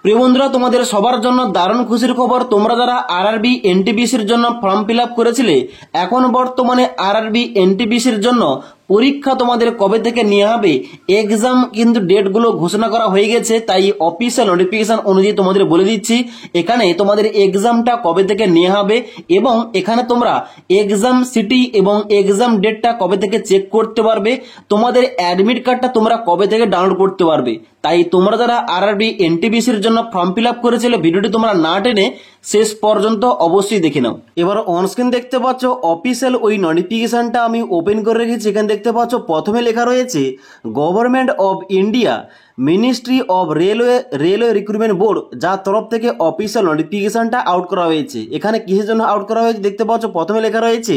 প্রিয় বন্ধুরা, তোমাদের সবার জন্য দারুণ খুশির খবর। তোমরা যারা আরআরবি এনটিপিসির জন্য ফর্ম ফিল আপ করেছিলে, এখন বর্তমানে আরআরবি এনটিপিসির জন্য পরীক্ষা তোমাদের কবে থেকে নেওয়া হবে, এক্সাম কিন্তু ডেটগুলো ঘোষণা করা হয়ে গেছে। তাই অফিসিয়াল নোটিফিকেশন অনুযায়ী তোমাদের বলে দিচ্ছি এখানে তোমাদের এক্সামটা কবে থেকে নেওয়া হবে এবং এখানে তোমরা এক্সাম সিটি এবং এক্সাম ডেটটা কবে থেকে চেক করতে পারবে, তোমাদের অ্যাডমিট কার্ডটা তোমরা কবে থেকে ডাউনলোড করতে পারবে। তাই তোমরা যারা আরআরবি এনটিপিসির জন্য ফর্ম ফিল আপ করেছিলে, ভিডিওটি তোমরা না টেনে শেষ পর্যন্ত অবশ্যই দেখে নাও। এবার অনস্ক্রিন দেখতে পাচ্ছ অফিসিয়াল ওই নোটিফিকেশনটা আমি ওপেন করে রেখেছি। এখানে দেখতে পাচ্ছ প্রথমে লেখা রয়েছে government of India ministry of railway recruitment board, যার তরফ থেকে অফিসিয়াল নোটিফিকেশনটা আউট করা হয়েছে। এখানে কিসের জন্য আউট করা হয়েছে দেখতে পাচ্ছ, প্রথমে লেখা রয়েছে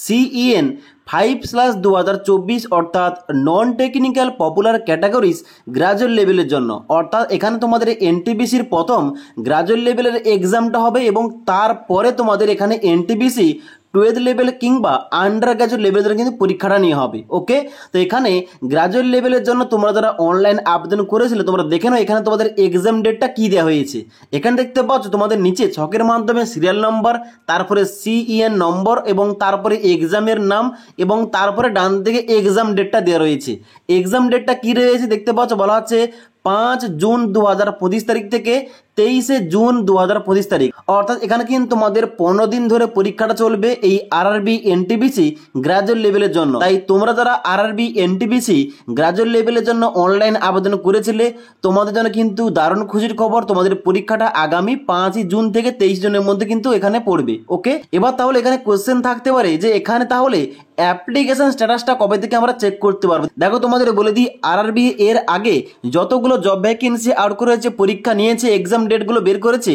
CEN 5/2024 অর্থাৎ non technical popular categories graduate লেভেলের জন্য। অর্থাৎ এখানে তোমাদের এনটিপিসির প্রথম গ্রাজুয়েট লেভেলের এক্সামটা হবে এবং তারপরে তোমাদের এখানে এনটিপিসি 12th লেভেল কিংবা আন্ডার গ্রাজুয়েট লেভেলের কিন্তু পরীক্ষাটা নিয়ে হবে। ওকে, তো এখানে গ্রাজুয়েট লেভেলের জন্য তোমরা যারা অনলাইন আবেদন করেছিলে তোমরা দেখে নাও এখানে তোমাদের এক্সাম ডেটটা কি দেওয়া হয়েছে। এখানে দেখতে পাচ্ছ তোমাদের নিচে ছকের মাধ্যমে সিরিয়াল নম্বর, তারপরে CEN নম্বর এবং তারপরে এক্সামের নাম এবং তারপরে ডান দিকে এক্সাম ডেটটা দেওয়া রয়েছে। এক্সাম ডেটটা কি রয়েছে দেখতে পাচ্ছ, বলা হচ্ছে 5 জুন 2025 তারিখ থেকে 23 জুন 2025 তারিখ। অর্থাৎ এখানে কিন্তু তোমাদের 15 দিন ধরে পরীক্ষাটা চলবে এই আরআরবি এনটিপিসি গ্রাজুয়েট লেভেলের জন্য। তাই তোমরা যারা আরআরবি এনটিপিসি গ্রাজুয়েট লেভেলের জন্য অনলাইন আবেদন করেছিলে তোমাদের জন্য কিন্তু দারুণ খুশির খবর, তোমাদের পরীক্ষাটা আগামী 5 জুন থেকে 23 জুনের মধ্যে কিন্তু এখানে পড়বে। ওকে, এবার তাহলে এখানে কোশ্চেন থাকতে পারে যে এখানে তাহলে অ্যাপ্লিকেশন স্ট্যাটাসটা কবে থেকে আমরা চেক করতে পারবো। দেখো তোমাদের বলে দিই, আরআরবি এর আগে যতগুলো জব ভ্যাকেন্সি আউট করেছে, পরীক্ষা নিয়েছে, এক্সাম ডেটগুলো বের করেছে,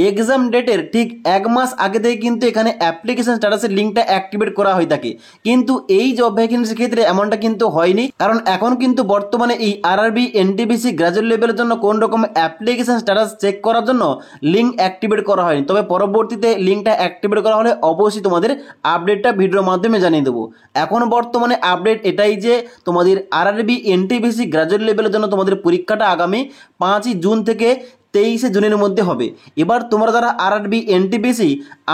এক্সাম ডেটের ঠিক 1 মাস আগে থেকে কিন্তু এখানে অ্যাপ্লিকেশন স্ট্যাটাসের লিঙ্কটা অ্যাক্টিভেট করা হয়ে থাকে। কিন্তু এই জব ভ্যাকেন্সির ক্ষেত্রে এমনটা কিন্তু হয়নি, কারণ এখন কিন্তু বর্তমানে এই আরআরবি এনটিপিসি গ্রাজুয়েট লেভেলের জন্য কোন রকম অ্যাপ্লিকেশন স্ট্যাটাস চেক করার জন্য লিঙ্ক অ্যাক্টিভেট করা হয়নি। তবে পরবর্তীতে লিঙ্কটা অ্যাক্টিভেট করা হলে অবশ্যই তোমাদের আপডেটটা ভিডিওর মাধ্যমে জানিয়ে দেবো। এখন বর্তমানে আপডেট এটাই যে তোমাদের আরআরবি এনটিপিসি গ্রাজুয়েট লেভেলের জন্য তোমাদের পরীক্ষাটা আগামী 5 জুন থেকে 23 জুনের মধ্যে হবে। এবার তোমরা যারা আরআরবি এনটিপিসি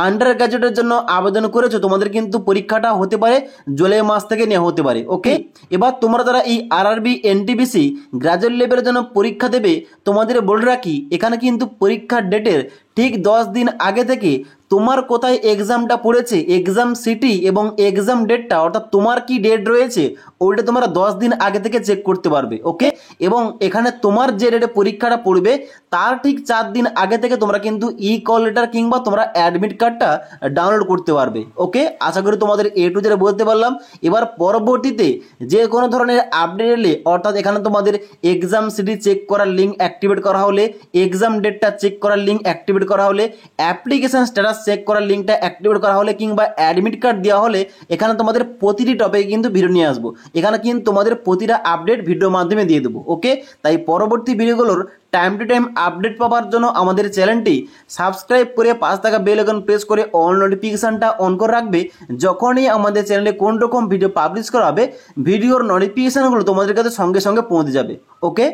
আন্ডার গ্রাজুয়েটের জন্য আবেদন করেছো তোমাদের কিন্তু পরীক্ষাটা হতে পারে জুলাই মাস থেকে নেওয়া হতে পারে। ওকে, এবার তোমরা যারা এই আরআরবি এনটিপিসি গ্রাজুয়েট লেভেলের জন্য পরীক্ষা দেবে তোমাদের বলে রাখি এখানে কিন্তু পরীক্ষার ডেটের ঠিক 10 দিন আগে থেকে তোমার কোথায় এক্সামটা পড়েছে, এক্সাম সিটি এবং এক্সাম ডেটটা অর্থাৎ তোমার কি ডেট রয়েছে ওইটা তোমরা 10 দিন আগে থেকে চেক করতে পারবে। ওকে, এবং এখানে তোমার যে ডেটে পরীক্ষাটা পড়বে তার ঠিক 4 দিন আগে থেকে তোমরা কিন্তু কল লেটার কিংবা তোমরা অ্যাডমিট কার্ডটা ডাউনলোড করতে পারবে। ওকে, আশা করি তোমাদের A to Z বলতে পারলাম। এবার পরবর্তীতে যে কোনো ধরনের আপডেট এলে অর্থাৎ এখানে তোমাদের এক্সাম সিটি চেক করার লিঙ্ক অ্যাক্টিভেট করা হলে, এক্সাম ডেটটা চেক করার লিঙ্ক অ্যাক্টিভেট করা হলে, অ্যাপ্লিকেশন স্ট্যাটাস চেক করার লিঙ্কটা অ্যাক্টিভেট করা হলে কিংবা অ্যাডমিট কার্ড দেওয়া হলে এখানে তোমাদের প্রতিটি টপিকে কিন্তু ভিডিও নিয়ে আসবো। এখানে কিন্তু তোমাদের প্রতিটা আপডেট ভিডিওর মাধ্যমে দিয়ে দেবো। ওকে, তাই পরবর্তী ভিডিওগুলোর টাইম টু টাইম আপডেট পাওয়ার জন্য আমাদের চ্যানেলটি সাবস্ক্রাইব করে পাশ থাকা বেল আইকন প্রেস করে অল নোটিফিকেশনটা অন করে রাখবে। যখনই আমাদের চ্যানেলে কোন রকম ভিডিও পাবলিশ করা হবে ভিডিওর নোটিফিকেশনগুলো তোমাদের কাছে সঙ্গে সঙ্গে পৌঁছে যাবে। ওকে।